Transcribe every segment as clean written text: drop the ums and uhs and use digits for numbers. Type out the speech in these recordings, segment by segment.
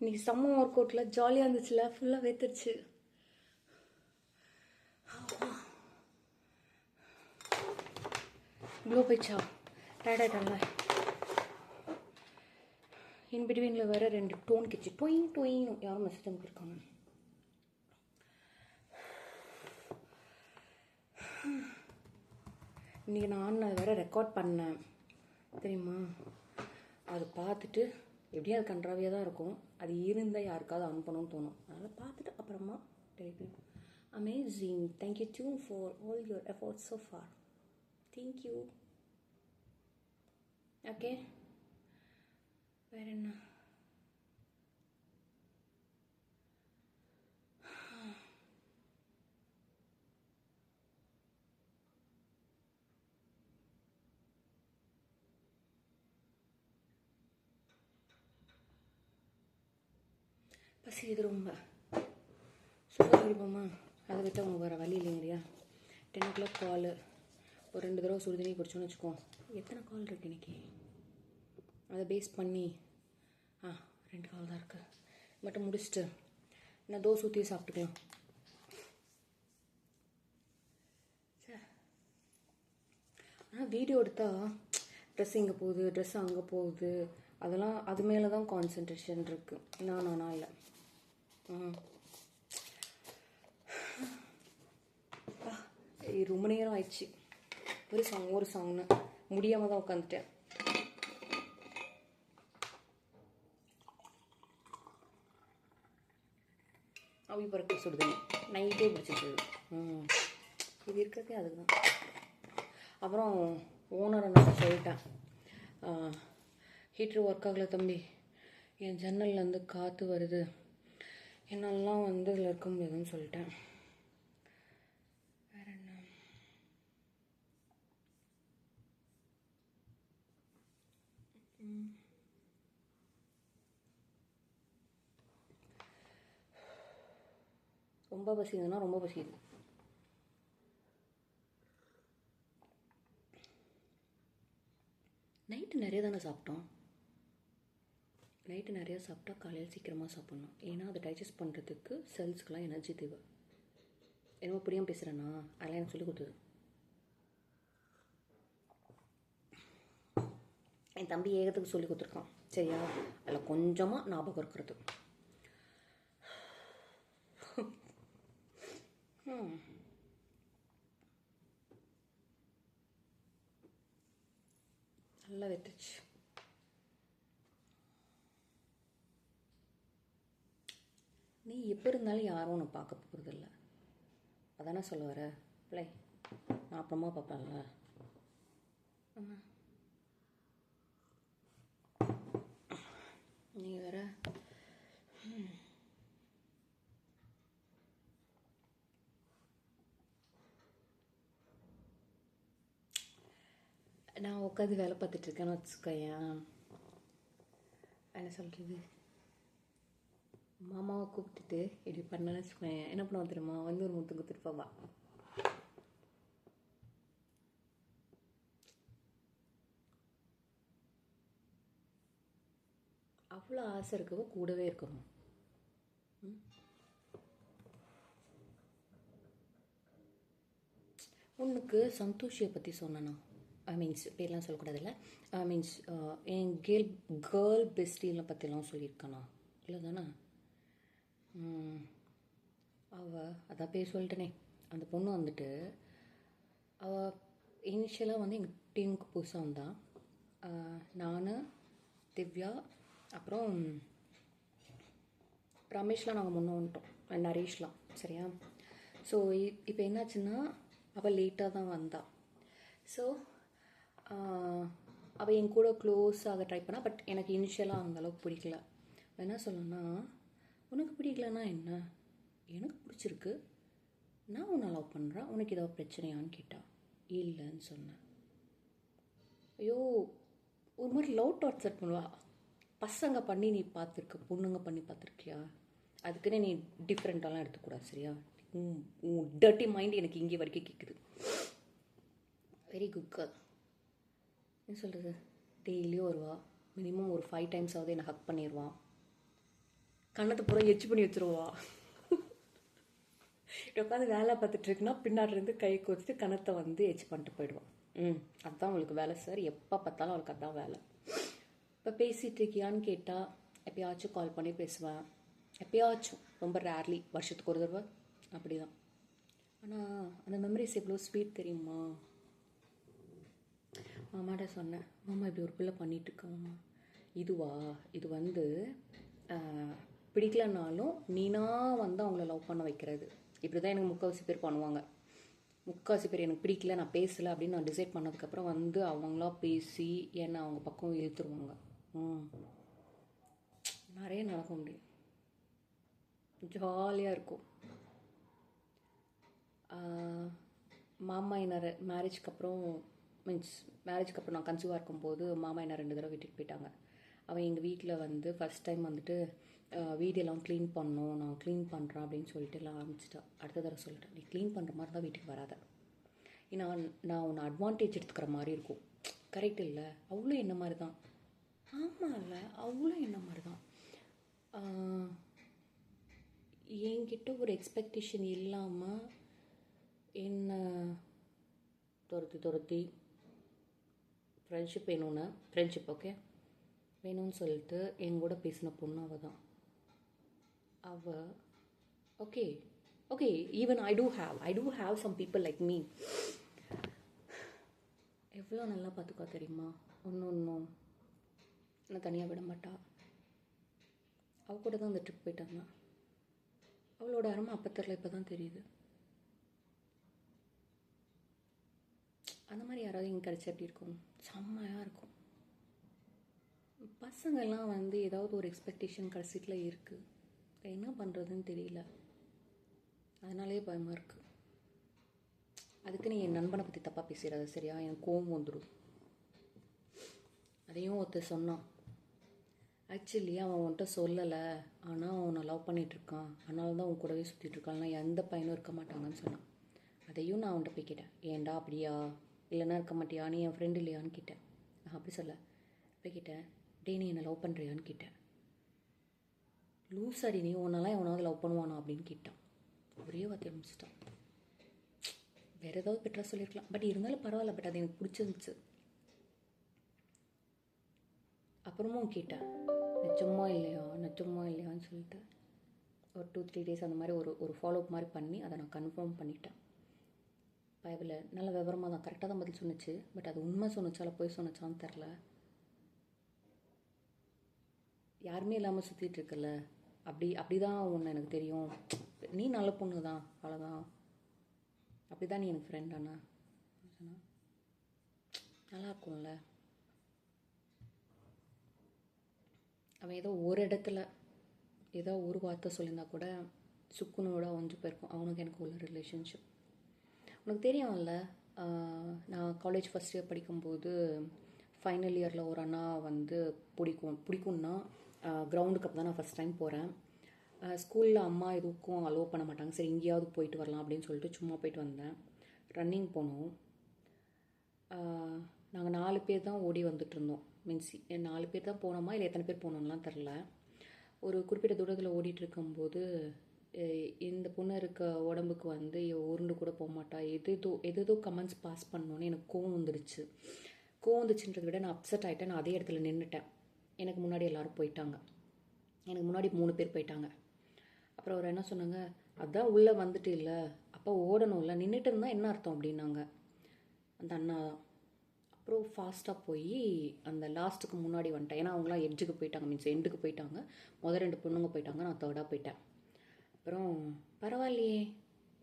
இன்னைக்கு செம்ம ஒர்க் அவுட்டில் ஜாலியாக இருந்துச்சுல, ஃபுல்லாக வேத்துருச்சு. இவ்வளோ போயிடுச்சா? டயர்டாயிட்டால. இன் பிட்வீனில் வேறு 2 டோன் கிச்சு டொயின் டொயின் யாரும் மெசேஜ் அனுப்பியிருக்காங்க. இன்றைக்கி நான் வேறு ரெக்கார்ட் பண்ணேன் தெரியுமா? அது பார்த்துட்டு எப்படியும் அது கன்றாவியாக தான் இருக்கும். அது இருந்தால் யாருக்காவது அனுப்பணும்னு தோணும். அதனால் பார்த்துட்டு அப்புறமா Telegram. Amazing. Thank you too for all your efforts so far. Thank you. Okay, வேறு என்ன? பசி இது ரொம்ப சூப்பராக இருப்போமா? அதை விட்டு அவங்க வேறு வழி இல்லைங்கறியா? 10 o'clock கால். ஒரு 2 தடவை சுடு தண்ணி குடிச்சோன்னு வச்சுக்கோ. எத்தனை கால் இருக்குது இன்றைக்கி? அதை பேஸ் பண்ணி 2 கால் தான் இருக்குது. மட்டும் முடிச்சுட்டு நான் தோசை ஊற்றி சாப்பிட்டுக்கலாம். சார், ஆனால் வீடியோ எடுத்தால் ட்ரெஸ் இங்கே போகுது, ட்ரெஸ் அங்கே போகுது, அதெல்லாம் அது மேலே தான் கான்சன்ட்ரேஷன் இருக்குது. நானா இல்லை. ரொம்ப நேரம் ஆயிடுச்சு. ஒரு சாங்னு முடியாமல் தான் உட்காந்துட்டேன். அவி பறக்க சுடுது நைட்டே பிடிச்சிட்டு. இது இருக்கிறதே அதுதான். அப்புறம் ஓனரை நான் சொல்லிட்டேன், ஹீட்ரு ஒர்க் ஆகலை தம்பி, என் ஜன்னல்லேருந்து காற்று வருது, என்னெல்லாம் இதில் இருக்க முடியாதுன்னு சொல்லிட்டேன். வேறு என்ன? ரொம்ப பசிக்குதுன்னா ரொம்ப பசிக்குது. நைட்டு நிறைய தானே சாப்பிட்டோம். நைட்டு நிறையா சாப்பிட்டா காலையில் சீக்கிரமாக சாப்பிட்ணும். ஏன்னா அதை டைஜஸ்ட் பண்ணுறதுக்கு செல்ஸ்க்கெலாம் எனர்ஜி தேவை. என்னமோ புரியாமல் பேசுகிறேன்னா அதெல்லாம் எனக்கு சொல்லி கொடுத்தது என் தம்பி. ஏகத்துக்கு சொல்லி கொடுத்துருக்கான் சரியா? அதில் கொஞ்சமாக ஞாபகம் இருக்கிறது. நல்லா வெத்துச்சு. நீ எப்போ இருந்தாலும் யாரும் உன்னை பார்க்க போகிறதில்ல, அதானே சொல்ல வர பிள்ளை? நான் அப்புறமா பார்ப்பேன்ல. நீ வேற நான் உட்காந்து வேலை பார்த்துட்ருக்கேன்னு வச்சுக்கோயேன். என்ன சொல்கிறது, மாமாவை கூப்பிட்டுட்டு இப்படி பண்ணேன்னு வச்சுக்கோயேன். என்ன பண்ணுவோம் தெரியுமா? வந்து ஒரு முத்து குத்துருப்பாவா. அவ்வளோ ஆசை இருக்கவோ கூடவே இருக்கணும். உனக்கு சந்தோஷியை பற்றி சொன்னேண்ணா, மீன்ஸ் பேர்லாம் சொல்லக்கூடாதுல்ல, மீன்ஸ் என் கேர்ள் பெஸ்டிலாம் பற்றிலாம் சொல்லியிருக்காண்ணா இல்லை தானே? அதான் பேர் சொல்லிட்டேனே. அந்த பொண்ணு வந்துட்டு அவள் இனிஷியலாக வந்து எங்கள் டீமுக்கு புதுசாக வந்தான். நான், திவ்யா, அப்புறம் ரமேஷ்லாம் நாங்கள் முன்னே வந்துட்டோம், நரேஷ்லாம் சரியா? ஸோ இப்போ என்னாச்சுன்னா அவள் லேட்டாக தான் வந்தாள். ஸோ அவள் என் கூட க்ளோஸ் ஆக ட்ரை பண்ணா. பட் எனக்கு இனிஷியலாக அந்தளவுக்கு பிடிக்கல. என்ன சொல்லணும்னா, உனக்கு பிடிக்கலன்னா என்ன, எனக்கு பிடிச்சிருக்கு, நான் உன்னை லவ் பண்ணுறேன், உனக்கு ஏதாவது பிரச்சனையான்னு கேட்டா. இல்லைன்னு சொன்னேன். ஐயோ, ஒரு மாதிரி லவ் டார்ச்சர் பண்ணுவா. பசங்க பண்ணி நீ பார்த்துருக்க, பொண்ணுங்க பண்ணி பார்த்துருக்கியா? அதுக்குன்னு நீ டிஃப்ரெண்ட்டாலாம் எடுத்துக்கூடாது சரியா? உன் டர்ட்டி மைண்ட் எனக்கு இங்கே வரைக்கும் கேட்குது. Very good girl. என்ன சொல்கிறது, டெய்லியும் வருவா, மினிமம் ஒரு 5 times ஆகுது என்னை ஹக் பண்ணிடுவான். கண்ணத்தை பூரா எச்சு பண்ணி வச்சுருவா. இப்படி உட்காந்து வேலை பார்த்துட்ருக்குன்னா பின்னாடிலேருந்து கை கோச்சிட்டு கணத்தை வந்து எச்சு பண்ணிட்டு போயிடுவான். அதுதான் அவளுக்கு வேலை சார். எப்போ பார்த்தாலும் அவளுக்கு அதுதான் வேலை. இப்போ பேசிகிட்டு இருக்கியான்னு கேட்டால் எப்பயாச்சும் கால் பண்ணி பேசுவேன். எப்பயாச்சும், ரொம்ப ரேர்லி, வருஷத்துக்கு ஒரு தடவை அப்படி தான். ஆனால் அந்த மெமரிஸ் எவ்வளோ ஸ்வீட் தெரியுமா? மாமாட்ட சொன்னேன், மாமா இப்படி ஒரு பிள்ளை பண்ணிகிட்ருக்காமா. இதுவா, இது வந்து பிடிக்கலனாலும் நீனா வந்து அவங்கள லவ் பண்ண வைக்கிறது. இப்படி தான் எனக்கு முக்கால்வாசி பேர் பண்ணுவாங்க. முக்கால்வாசி பேர் எனக்கு பிடிக்கல, நான் பேசலை அப்படின்னு நான் டிசைட் பண்ணதுக்கப்புறம் வந்து அவங்களா பேசி என்னை அவங்க பக்கம் இழுத்துருவாங்க. நிறைய நடக்கும். முடியும், ஜாலியாக இருக்கும். மாமா என்ன மேரேஜ்க்கு அப்புறம் மேரேஜ்க்கு அப்புறம் நான் கன்சீவாக இருக்கும்போது மாமா என்ன 2 தடவை விட்டுட்டு போயிட்டாங்க. அவன் எங்கள் வீட்டில் வந்து ஃபஸ்ட் டைம் வந்துட்டு வீடெல்லாம் க்ளீன் பண்ணணும், நான் க்ளீன் பண்ணுறேன் அப்படின்னு சொல்லிட்டு எல்லாம் ஆரம்பிச்சிட்டா. அடுத்த தடவை சொல்லிட்டேன், நீ க்ளீன் பண்ணுற மாதிரி தான் வீட்டுக்கு வராத. ஏன்னா நான் உன்னை அட்வான்டேஜ் எடுத்துக்கிற மாதிரி இருக்கும். கரெக்ட் இல்லை? அவ்வளோ என்ன மாதிரி தான். ஆமாம் இல்லை, அவ்வளோ என்ன மாதிரி தான். என்கிட்ட ஒரு எக்ஸ்பெக்டேஷன் இல்லாமல் என்ன துரத்தி ஃப்ரெண்ட்ஷிப் வேணும்னு, ஃப்ரெண்ட்ஷிப் ஓகே வேணும்னு சொல்லிட்டு எங்கூட பேசின பொண்ணு அவள் தான். அவள் okay okay even I too have some people like me. எவ்வளோ நல்லா பார்த்துக்கா தெரியுமா? ஒன்றும் என்னை தனியாக விட மாட்டா. அவள் கூட தான் அந்த ட்ரிப் போயிட்டாங்க. அவளோட அருமை அப்போ தெரில, இப்போ தான் தெரியுது. அந்த மாதிரி யாராவது இங்கே கிடச்சா எப்படி இருக்கும்? செம்மையாக இருக்கும். பசங்கள்லாம் வந்து ஏதாவது ஒரு எக்ஸ்பெக்டேஷன் கடைசியில் இருக்குது, என்ன பண்ணுறதுன்னு தெரியல. அதனாலே பயமாக இருக்குது. அதுக்கு நீ என் நண்பனை பற்றி தப்பாக பேசிடாத சரியா? எனக்கு கோவம் வந்துடும். அதையும் ஒருத்தர் சொன்னான், ஆக்சுவலி அவன் உன்கிட்ட சொல்லலை, ஆனால் அவனை லவ் பண்ணிகிட்ருக்கான், அதனால தான் அவன் கூடவே சுற்றிட்டுருக்கான்லாம் எந்த பையனும் இருக்க மாட்டாங்கன்னு சொன்னான். அதையும் நான் அவன்கிட்ட போய் கேட்டேன், ஏன்டா அப்படியா, இல்லைன்னா இருக்க மாட்டியா, நீ என் ஃப்ரெண்டு இல்லையான்னு கேட்டேன். நான் அப்படி சொல்ல போய் கேட்டேன், டே நீ என்னை லவ் பண்ணுறியான்னு கேட்டேன். லூஸ் அடி, நீ உன்னெல்லாம் எவனாவது லவ் பண்ணுவானா அப்படின்னு கேட்டான். ஒரே வார்த்தையை முடிச்சிட்டான். வேறு ஏதாவது பெட்டராக சொல்லியிருக்கலாம், பட் இருந்தாலும் பரவாயில்ல, பட் அது எனக்கு பிடிச்சிருந்துச்சு. அப்புறமும் கேட்டேன், நெச்சமா இல்லையான்னு சொல்லிட்டு ஒரு 2-3 டேஸ் அந்த மாதிரி ஒரு ஃபாலோஅப் மாதிரி பண்ணி அதை நான் கன்ஃபார்ம் பண்ணிட்டேன். பயவில் நல்ல விவரமாக தான், கரெக்டாக தான் பதில் சொன்னிச்சு. பட் அது உண்மை சொன்னிச்சால போய் சொன்னிச்சான்னு தெரில. யாருமே இல்லாமல் சுற்றிட்டு இருக்கல, அப்படி தான் ஒன்று எனக்கு தெரியும், நீ நல்ல பொண்ணு தான், அவ்வளோதான், அப்படி தான் நீ எனக்கு ஃப்ரெண்ட் தானே சொன்னால் நல்லா இருக்கும்ல. அவன் ஏதோ ஒரு இடத்துல ஏதோ ஒரு வார்த்தை சொல்லியிருந்தா கூட சுக்குனோட ஒன்று போயிருக்கும் அவனுக்கு எனக்கு உள்ள ரிலேஷன்ஷிப். உனக்கு தெரியும்ல, நான் காலேஜ் ஃபஸ்ட் இயர் படிக்கும்போது ஃபைனல் இயரில் ஒரு அண்ணா வந்து பிடிக்கும்னா கிரவுண்டுக்கு அப்போ தான் நான் ஃபஸ்ட் டைம் போகிறேன். ஸ்கூலில் அம்மா எதுக்கும் அலோவ் பண்ண மாட்டாங்க, சரி எங்கேயாவது போயிட்டு வரலாம் அப்படின்னு சொல்லிட்டு சும்மா போயிட்டு வந்தேன். ரன்னிங் போனோம். நாங்கள் 4 பேர் தான் ஓடி வந்துட்டுருந்தோம். மீன்ஸ் 4 பேர் தான் போனோமா இல்லை எத்தனை பேர் போனோம்லாம் தெரில. ஒரு குறிப்பிட்ட தூரத்தில் ஓடிட்டு இருக்கும்போது இந்த பொண்ணு இருக்க உடம்புக்கு வந்து உருண்டு கூட போக மாட்டா, எதோ கமெண்ட்ஸ் பாஸ் பண்ணோன்னே எனக்கு கோவம் வந்துச்சுன்றதை விட நான் அப்செட் ஆகிட்டேன். நான் அதே இடத்துல நின்றுட்டேன். எனக்கு முன்னாடி எல்லோரும் போயிட்டாங்க, எனக்கு முன்னாடி 3 பேர் போயிட்டாங்க. அப்புறம் அவர் என்ன சொன்னாங்க, அதான் உள்ளே வந்துட்டு இல்லை அப்போ ஓடணும்ல, நின்றுட்டு இருந்தால் என்ன அர்த்தம் அப்படின்னாங்க அந்த அண்ணா தான். அப்புறம் ஃபாஸ்ட்டாக போய் அந்த லாஸ்ட்டுக்கு முன்னாடி வந்துட்டேன். ஏன்னா அவங்களாம் எட்ஜுக்கு போயிட்டாங்க, மீன்ஸ் எண்டுக்கு போயிட்டாங்க. முதல் 2 பொண்ணுங்க போயிட்டாங்க, நான் 3rd போயிட்டேன். அப்புறம் பரவாயில்லையே,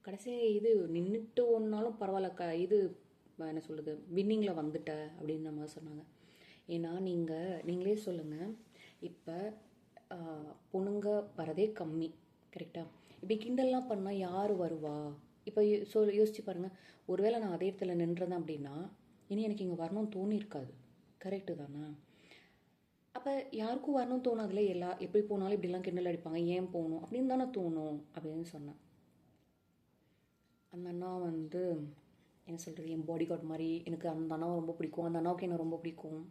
கடைசி இது நின்றுட்டு ஒன்றாலும் பரவாயில்ல, இது என்ன சொல்கிறது, வின்னிங்கில் வந்துட்ட அப்படின்னு நம்ம சொன்னாங்க. ஏன்னா நீங்களே சொல்லுங்கள், இப்போ பொண்ணுங்க வரதே கம்மி, கரெக்டாக? இப்படி கிண்டல்லாம் பண்ணால் யார் வருவா? இப்போ யோசிச்சு பாருங்கள், ஒருவேளை நான் அதே இடத்துல நின்றுறேன் அப்படின்னா இனி எனக்கு இங்கே வரணும்னு தோணியிருக்காது, கரெக்டு தானே? அப்போ யாருக்கும் வரணும்னு தோணாதுல, எப்படி போனாலும் இப்படிலாம் கிண்டல் அடிப்பாங்க, ஏன் போகணும் அப்படின்னு தானே தோணும் அப்படின்னு சொன்னேன். அந்த அண்ணா வந்து என்ன சொல்கிறது, என் பாடி கார்டு மாதிரி. எனக்கு அந்த அண்ணாவை ரொம்ப பிடிக்கும், அந்த அண்ணாவுக்கு என்ன ரொம்ப பிடிக்கும்.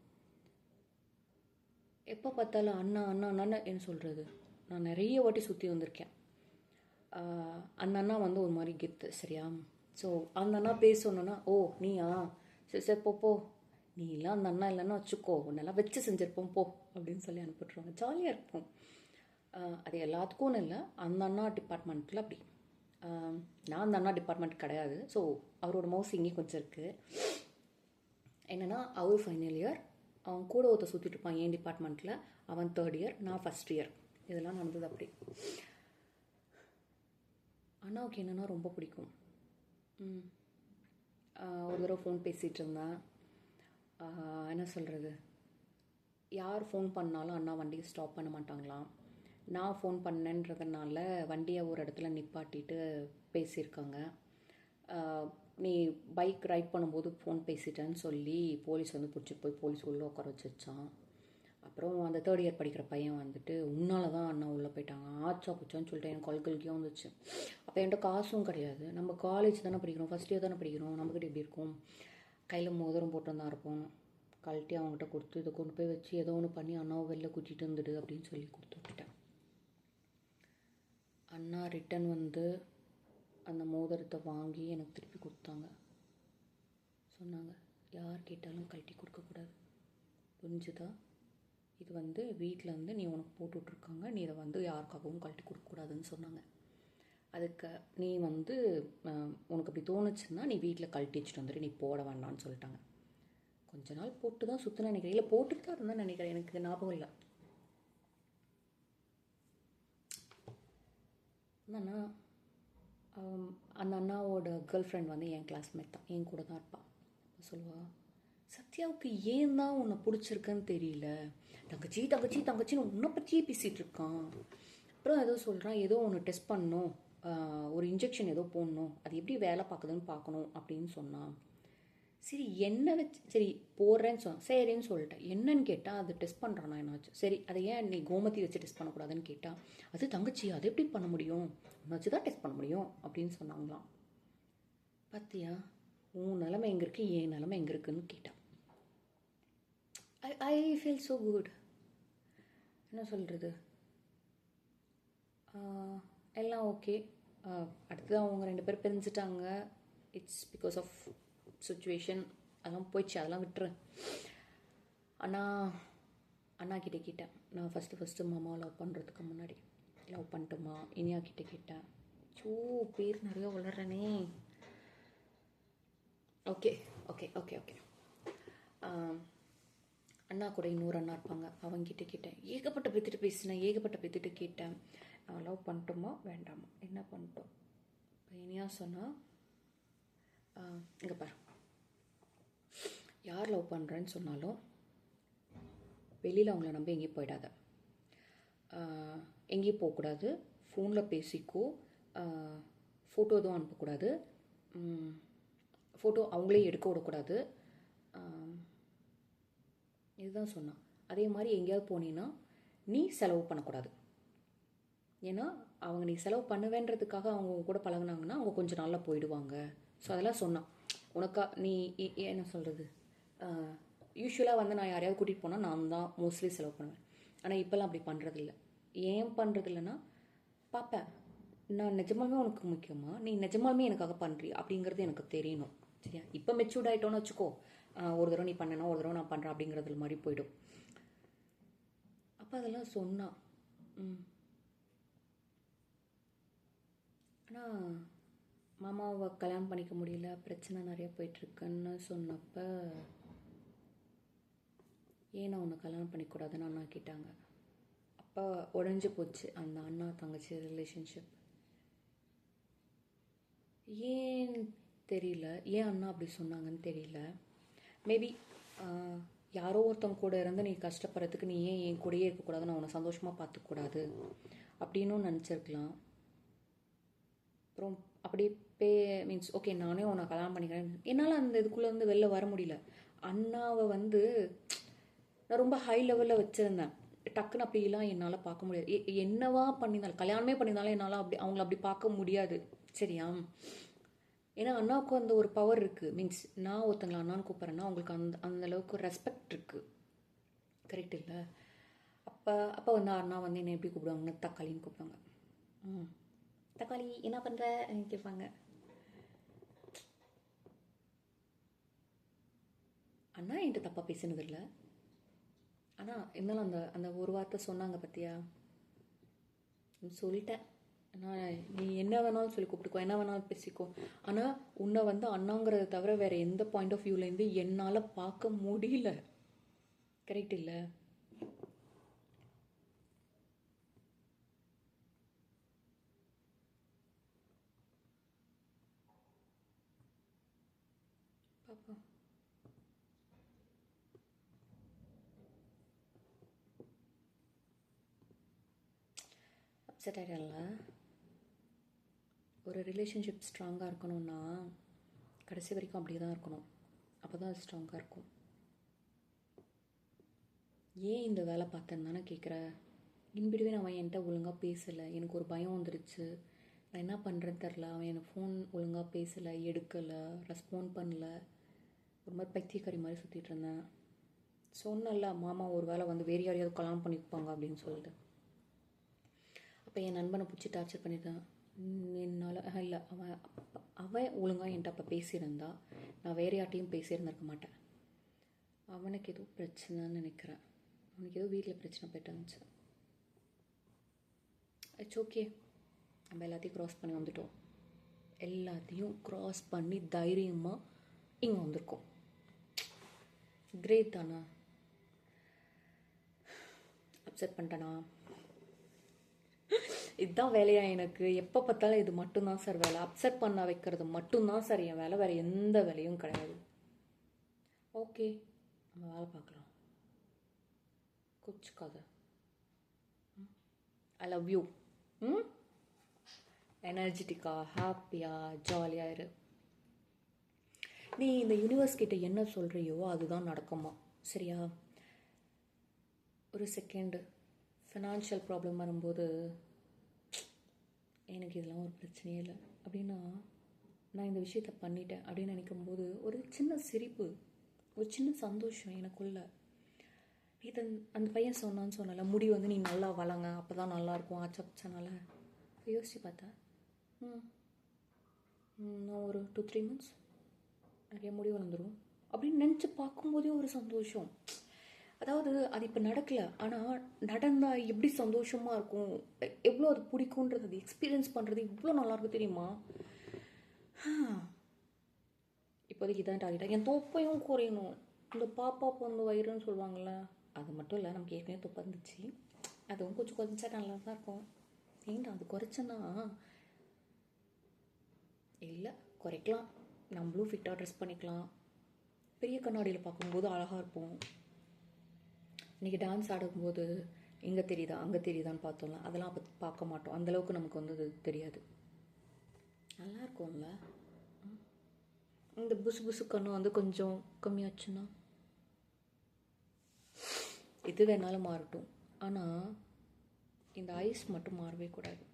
எப்போ பார்த்தாலும் அண்ணா அண்ணா அண்ணான்னு என்ன சொல்கிறது, நான் நிறைய வாட்டி சுற்றி வந்திருக்கேன். அந்த அண்ணா வந்து ஒரு மாதிரி கெத்து, சரியா? ஸோ அந்த அண்ணா பேர் சொன்னோன்னா, ஓ நீயா, சரி சரி போ, நீ எல்லாம் அந்த அண்ணா இல்லைன்னா வச்சுக்கோ, உன்னெல்லாம் வச்சு செஞ்சுருப்போம் போ அப்படின்னு சொல்லி அனுப்பிட்டுருவாங்க. ஜாலியாக இருப்போம். அது எல்லாத்துக்கும் ஒன்றும் இல்லை, அந்த அண்ணா டிபார்ட்மெண்ட்டில் அப்படி. நான் அந்த அண்ணா டிபார்ட்மெண்ட் கிடையாது. ஸோ அவரோட மவுஸ் இங்கே கொஞ்சம் இருக்குது. என்னென்னா, அவர் ஃபைனல் இயர், அவன் கூட ஒருத்தர் சுற்றிட்டு இருப்பான் என் டிபார்ட்மெண்ட்டில், அவன் 3rd இயர், நான் 1st இயர். இதெல்லாம் நடந்தது அப்படி. அண்ணாவுக்கு என்னென்னா ரொம்ப பிடிக்கும். ஒரு தடவை ஃபோன் பேசிகிட்டு இருந்தேன். என்ன சொல்கிறது, யார் ஃபோன் பண்ணாலும் அண்ணா வண்டியை ஸ்டாப் பண்ண மாட்டாங்களாம். நான் ஃபோன் பண்ணேன்றதுனால வண்டியை ஒரு இடத்துல நிப்பாட்டிட்டு பேசியிருக்காங்க. நீ பைக் ரைட் பண்ணும்போது ஃபோன் பேசிட்டேன்னு சொல்லி போலீஸ் வந்து பிடிச்சிட்டு போய் போலீஸ் உள்ளே உட்கார வச்சிருச்சான். அப்புறம் அந்த 3rd இயர் படிக்கிற பையன் வந்துட்டு, உன்னால தான் அண்ணா உள்ளே போயிட்டாங்க, ஆச்சா புச்சான்னு சொல்லிட்டு எனக்கு கொல்கல்கியும் வந்துச்சு. அப்போ என்கிட்ட காசும் கிடையாது. நம்ம காலேஜ் தானே படிக்கிறோம், 1st இயர் தானே படிக்கிறோம், நம்மக்கிட்ட எப்படி இருக்கும்? கையில் மோதிரம் போட்டு தான் இருப்போம். கழட்டி அவங்ககிட்ட கொடுத்து இதை கொண்டு போய் வச்சு ஏதோ ஒன்று பண்ணி அண்ணாவை வெளில கூட்டிகிட்டு வந்துடு அப்படின்னு சொல்லி கொடுத்து விட்டுட்டேன். அண்ணா ரிட்டன் வந்து அந்த மோதிரத்தை வாங்கி எனக்கு திருப்பி கொடுத்தாங்க. சொன்னாங்க, யார் கேட்டாலும் கழட்டி கொடுக்கக்கூடாது, புரிஞ்சுதா? இது வந்து வீட்டில் வந்து நீ உனக்கு போட்டு விட்ருக்காங்க, நீ இதை வந்து யாருக்காகவும் கழட்டி கொடுக்கக்கூடாதுன்னு சொன்னாங்க. அதுக்கு நீ வந்து உனக்கு அப்படி தோணுச்சுன்னா நீ வீட்டில் கழட்டி வச்சுட்டு வந்துட்டு நீ போட வேண்டாம்னு சொல்லிட்டாங்க. கொஞ்ச நாள் போட்டு தான் சுற்றின நினைக்கிறேன், இல்லை போட்டுட்டு தான் இருந்தால் நினைக்கிறேன், எனக்கு ஞாபகம் இல்லை. அண்ணா அந்த அண்ணாவோட கேர்ள் ஃப்ரெண்ட் வந்து என் கிளாஸ்மேட் தான், என் கூட தான் இருப்பாள். அப்போ சொல்லுவா, சத்யாவுக்கு ஏன் தான் உன்னை பிடிச்சிருக்குன்னு தெரியல, தங்கச்சி தங்கச்சி தங்கச்சின்னு உன்னை பற்றியே பேசிகிட்டு இருக்கான். அப்புறம் ஏதோ சொல்கிறான், ஏதோ ஒன்று டெஸ்ட் பண்ணணும், ஒரு இன்ஜெக்ஷன் ஏதோ போடணும், அது எப்படி வேலை பார்க்குதுன்னு பார்க்கணும் அப்படின்னு சொன்னான். சரி என்ன வச்சு, சரி போடுறேன்னு சொன்னான், சரின்னு சொல்லிட்டேன். என்னன்னு கேட்டால் அது டெஸ்ட் பண்ணுறானா என்னாச்சு. சரி அதை ஏன் நீ கோமதி வச்சு டெஸ்ட் பண்ணக்கூடாதுன்னு கேட்டால், அது தங்கச்சி அதை எப்படி பண்ண முடியும், உன்னை வச்சு தான் டெஸ்ட் பண்ண முடியும் அப்படின்னு சொன்னாங்களாம். பார்த்தியா உன் நிலமை எங்கே இருக்குது, என் நிலமை எங்கே இருக்குன்னு கேட்டான். I feel so good. என்ன சொல்கிறது, எல்லாம் ஓகே. அடுத்தது அவங்க 2 பேர் பிரிஞ்சுட்டாங்க. இட்ஸ் பிகாஸ் ஆஃப் சுச்சுவேஷன், அதெல்லாம் போயிடுச்சு, அதெல்லாம் விட்டுறேன். அண்ணா கிட்டே கேட்டேன், நான் ஃபஸ்ட்டு மாமாவை லவ் பண்ணுறதுக்கு முன்னாடி லவ் பண்ணிட்டோமா. இனியா கிட்டே கேட்டேன். பேர் நிறையா வளர்றேனே. ஓகே ஓகே ஓகே ஓகே அண்ணா கூட இன்னொரு அண்ணா இருப்பாங்க, அவங்ககிட்ட கேட்டேன். ஏகப்பட்ட பேத்திட்டு பேசினேன், ஏகப்பட்ட பேத்திட்டு கேட்டேன், நான் லவ் பண்ணிட்டோமா வேண்டாமா, என்ன பண்ணிட்டோம். இனியா சொன்னால், இங்கே பாரு, யார் லவ் பண்ணுறேன்னு சொன்னாலும் வெளியில் அவங்கள நம்பி எங்கேயும் போயிடாத, எங்கேயும் போகக்கூடாது, ஃபோனில் பேசிக்கோ, ஃபோட்டோ எதுவும் அனுப்பக்கூடாது, ஃபோட்டோ அவங்களே எடுக்க விடக்கூடாது, இதுதான் சொன்னான். அதே மாதிரி எங்கேயாவது போனீங்கன்னா நீ செலவு பண்ணக்கூடாது. ஏன்னா அவங்க நீ செலவு பண்ணுவேன்றதுக்காக அவங்க கூட பழகுனாங்கன்னா அவங்க கொஞ்சம் நாளில் போயிடுவாங்க. ஸோ அதெல்லாம் சொன்னான். உனக்கா நீ என்ன சொல்கிறது, யூஸ்வலாக வந்து நான் யாரையாவது கூட்டிகிட்டு போனால் நான் தான் மோஸ்ட்லி செலவு பண்ணுவேன். ஆனால் இப்போல்லாம் அப்படி பண்ணுறதில்ல. ஏன் பண்ணுறதில்லன்னா, பார்ப்பேன் நான் நிஜமாலுமே உனக்கு முக்கியமா, நீ நிஜமாலுமே எனக்காக பண்ணுறி அப்படிங்கிறது எனக்கு தெரியணும், சரியா? இப்போ மெச்சூர்ட் ஆகிட்டோன்னு வச்சுக்கோ, ஒரு தடவை நீ பண்ணனா ஒரு தடவை நான் பண்ணுறேன் அப்படிங்கிறதுல மாதிரி போயிடும். அப்போ அதெல்லாம் சொன்னான். ஆனால் மாமாவை கல்யாணம் பண்ணிக்க முடியல, பிரச்சனை நிறையா போயிட்டுருக்குன்னு சொன்னப்போ, ஏன் நான் உன்னை கல்யாணம் பண்ணிக்கூடாதுன்னு அண்ணா கேட்டாங்க. அப்போ உடஞ்சி போச்சு அந்த அண்ணா தங்கச்சி ரிலேஷன்ஷிப். ஏன் தெரியல, ஏன் அண்ணா அப்படி சொன்னாங்கன்னு தெரியல. மேபி யாரோ ஒருத்தவங்க கூட இருந்து நீ கஷ்டப்படுறதுக்கு நீ ஏன் என் கூடயே இருக்கக்கூடாது, நான் உன்னை சந்தோஷமாக பார்த்துக்கூடாது அப்படின்னு நினச்சிருக்கலாம். அப்புறம் அப்படி மீன்ஸ் ஓகே நானே உன்னை கல்யாணம் பண்ணிக்கிறேன், என்னால் அந்த இதுக்குள்ளேருந்து வெளில வர முடியல. அண்ணாவை வந்து நான் ரொம்ப ஹை லெவலில் வச்சுருந்தேன். டக்குன்னு அப்படிலாம் என்னால் பார்க்க முடியாது. என்னவா பண்ணியிருந்தாலும், கல்யாணமே பண்ணியிருந்தாலும் என்னால் அப்படி அவங்கள அப்படி பார்க்க முடியாது, சரியா? ஏன்னா அண்ணாவுக்கு அந்த ஒரு பவர் இருக்குது. மீன்ஸ் நான் ஒருத்தங்களை அண்ணான்னு கூப்பிட்றேன்னா அவங்களுக்கு அந்த அளவுக்கு ரெஸ்பெக்ட் இருக்குது, கரெக்ட் இல்லை? அப்போ அப்போ வந்து அண்ணா வந்து என்னை எப்படி கூப்பிடுவாங்கன்னா தக்காளின்னு கூப்பிடுவாங்க. தக்காளி என்ன பண்ணுற கேட்பாங்க. அண்ணா என்கிட்ட தப்பாக பேசினதில்லை. ஆனால் இருந்தாலும் அந்த அந்த ஒரு வார்த்தை சொன்னாங்க பார்த்தியா, சொல்லிட்டேன். நான் நீ என்ன வேணாலும் சொல்லி கூப்பிட்டுக்கோ, என்ன வேணாலும் பேசிக்கோ, ஆனால் உன்னை வந்து அண்ணாங்கிறத தவிர வேறு எந்த பாயிண்ட் ஆஃப் வியூலேருந்து என்னால் பார்க்க முடியல. கரெக்ட் இல்லை? பாப்பா அப்செட் ஆகிடல. ஒரு ரிலேஷன்ஷிப் ஸ்ட்ராங்காக இருக்கணும்னா கடைசி வரைக்கும் அப்படி தான் இருக்கணும். அப்போ தான் அது ஸ்ட்ராங்காக இருக்கும். ஏன் இந்த வேலை பார்த்தேன்னு தானே கேட்குற. இன்பிடுவேன் அவன் என்கிட்ட ஒழுங்காக பேசலை, எனக்கு ஒரு பயம் வந்துருச்சு. நான் என்ன பண்ணுறேன்னு தெரில. அவன் எனக்கு ஃபோன் ஒழுங்காக பேசலை, எடுக்கலை, ரெஸ்பாண்ட் பண்ணல. ஒரு மாதிரி பைத்தியக்காரி மாதிரி சுற்றிட்டு இருந்தேன். சொன்னல மாமா ஒரு வேளை வந்து வேறு யாரையாவது கல்யாணம் பண்ணிப்பாங்க அப்படின்னு சொல்லிட்டு. அப்போ என் நண்பனை பிடிச்சி டார்ச்சர் பண்ணிட்டேன். என்னால் இல்லை, அவன் ஒழுங்காக என்கிட்ட அப்போ பேசியிருந்தா நான் வேறு யார்ட்டையும் பேசியிருந்திருக்க மாட்டேன். அவனுக்கு ஏதோ பிரச்சனைன்னு நினைக்கிறேன். அவனுக்கு ஏதோ வீட்டில் பிரச்சனை போய்ட்டு இருந்துச்சு. இட்ஸ் ஓகே, நம்ம எல்லாத்தையும் க்ராஸ் பண்ணி வந்துட்டோம். எல்லாத்தையும் க்ராஸ் பண்ணி தைரியமாக இங்கே வந்திருக்கோம். கிரேட் தானே. அப்செட் பண்ணிட்டேனா? இதுதான் வேலையா எனக்கு? எப்போ பார்த்தாலும் இது மட்டும்தான் சார் வேலை. அப்செட் பண்ண வைக்கிறது மட்டும்தான் சார் என் வேலை, வேறு எந்த வேலையும் கிடையாது. ஓகே, நம்ம வேலை பார்க்கலாம். குச்சிக்காத. I love you. எனர்ஜெட்டிக்காக ஹாப்பியாக ஜாலியாக இரு. நீ இந்த யூனிவர்ஸ் கிட்ட என்ன சொல்கிறியோ அதுதான் நடக்குமா, சரியா? ஒரு செகண்டு ஃபினான்ஷியல் ப்ராப்ளம் வரும்போது எனக்கு இதெல்லாம் ஒரு பிரச்சனையே இல்லை அப்படின்னா நான் இந்த விஷயத்த பண்ணிட்டேன் அப்படின்னு நினைக்கும்போது ஒரு சின்ன சிரிப்பு, ஒரு சின்ன சந்தோஷம் எனக்குள்ள. இது அந்த பையன் சொன்னான்னு சொன்னல, முடி வந்து நீ நல்லா வளங்க அப்போ தான் நல்லாயிருக்கும் ஆச்சப்பச்சனால. யோசிச்சு பார்த்தேன். நான் ஒரு 2-3 months நிறைய முடி வளர்ந்துடும் அப்படின்னு நினச்சி பார்க்கும்போதே ஒரு சந்தோஷம். அதாவது அது இப்போ நடக்கலை, ஆனால் நடந்தால் எப்படி சந்தோஷமாக இருக்கும், எவ்வளோ அது பிடிக்குன்றது, அது எக்ஸ்பீரியன்ஸ் பண்ணுறது இவ்வளோ நல்லாயிருக்கும் தெரியுமா? இப்போதைக்கு இதான் டார்கெட்டாக என் தொப்பையும் குறையணும். இந்த பாப்பா பொண்ணு வயிறுன்னு சொல்லுவாங்கள்ல, அது மட்டும் இல்லை, நமக்கு ஏற்கனவே தொப்பை இருந்துச்சு, அதுவும் கொஞ்சம் குறைச்சா நல்லா தான் இருக்கும். ஏன்டா அது குறைச்சேன்னா இல்லை குறைக்கலாம், நம்மளும் ஃபிட்டாக ட்ரெஸ் பண்ணிக்கலாம், பெரிய கண்ணாடியில் பார்க்கும்போது அழகாக இருப்போம். இன்றைக்கி டான்ஸ் ஆடும்போது எங்கே தெரியுதா அங்கே தெரியுதான்னு பார்த்தோம்ல, அதெல்லாம் அப்போ பார்க்க மாட்டோம். அந்தளவுக்கு நமக்கு வந்து அது தெரியாது. நல்லா இருக்கும்ல. இந்த புசு புசு கண்ணு வந்து கொஞ்சம் கம்மியாச்சுன்னா எது வேணாலும் மாறட்டும், ஆனால் இந்த ஐஸ் மட்டும் மாறவே கூடாது.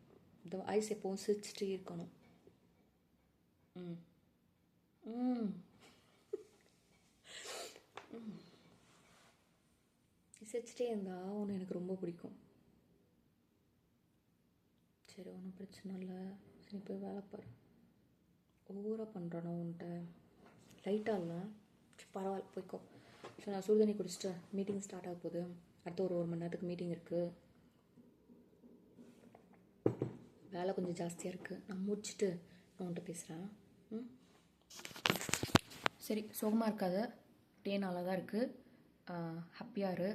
இந்த ஐஸ் எப்போவும் சிரிச்சிட்டே இருக்கணும். சிரிச்சிட்டே இருந்தா ஒன்று எனக்கு ரொம்ப பிடிக்கும். சரி, ஒன்றும் பிரச்சனை இல்லை, சரி போய் வேலை பாரு. ஓவராக பண்ணுறானோ உன்ட்ட? லைட்டாக இல்லை, பரவாயில்ல போய்க்கோ. ஸோ நான் சுடுதண்ணி குடிச்சிட்டு மீட்டிங் ஸ்டார்ட் ஆக போகுது. அடுத்த ஒரு மணி நேரத்துக்கு மீட்டிங் இருக்குது. வேலை கொஞ்சம் ஜாஸ்தியாக இருக்குது, நான் முடிச்சுட்டு நான் உன்ட்ட பேசுகிறேன். சரி, சுகமாக இருக்காது, டே நல்லா தான் இருக்குது, ஹாப்பியாக இரு.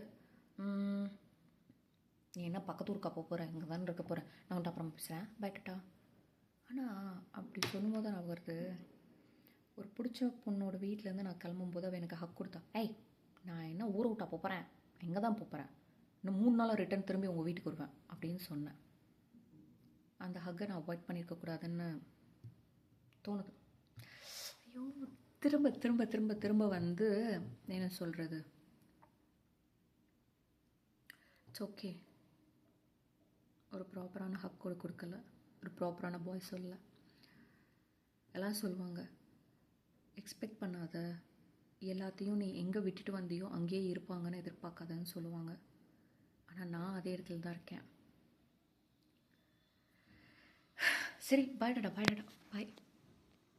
நீ என்ன பக்கத்து ஊருக்கா போக போகிறேன், இங்கே தானே இருக்க போகிறேன், நான் உன்ட்ட அப்புறம் பேசுகிறேன், பை டாட்டா. ஆனால் அப்படி சொல்லும்போது தான் நான் வருது, ஒரு பிடிச்ச பொண்ணோட வீட்டிலேருந்து நான் கிளம்பும்போது அவள் எனக்கு ஹக் கொடுத்தா. ஏய், நான் என்ன ஊரை விட்டா போகிறேன், எங்கே தான் போகிறேன், இன்னும் 3 நாளாக ரிட்டன் திரும்பி உங்கள் வீட்டுக்கு வருவேன் அப்படின்னு சொன்னேன். அந்த ஹக்கை நான் அவாய்ட் பண்ணியிருக்கக்கூடாதுன்னு தோணுது. ஐயோ, திரும்ப திரும்ப திரும்ப திரும்ப வந்து என்ன சொல்கிறது, இட்ஸ் ஓகே. ஒரு ப்ராப்பரான ஹக் கூட கொடுக்கல, ஒரு ப்ராப்பரான பாய் சொல்லலை. எல்லாம் சொல்லுவாங்க, எக்ஸ்பெக்ட் பண்ணாத, எல்லாத்தையும் நீ எங்கே விட்டுட்டு வந்தியோ அங்கேயே இருப்பாங்கன்னு எதிர்பார்க்காதன்னு சொல்லுவாங்க. ஆனால் நான் அதே இடத்துல தான் இருக்கேன். சரி, பாய்டா பாய்.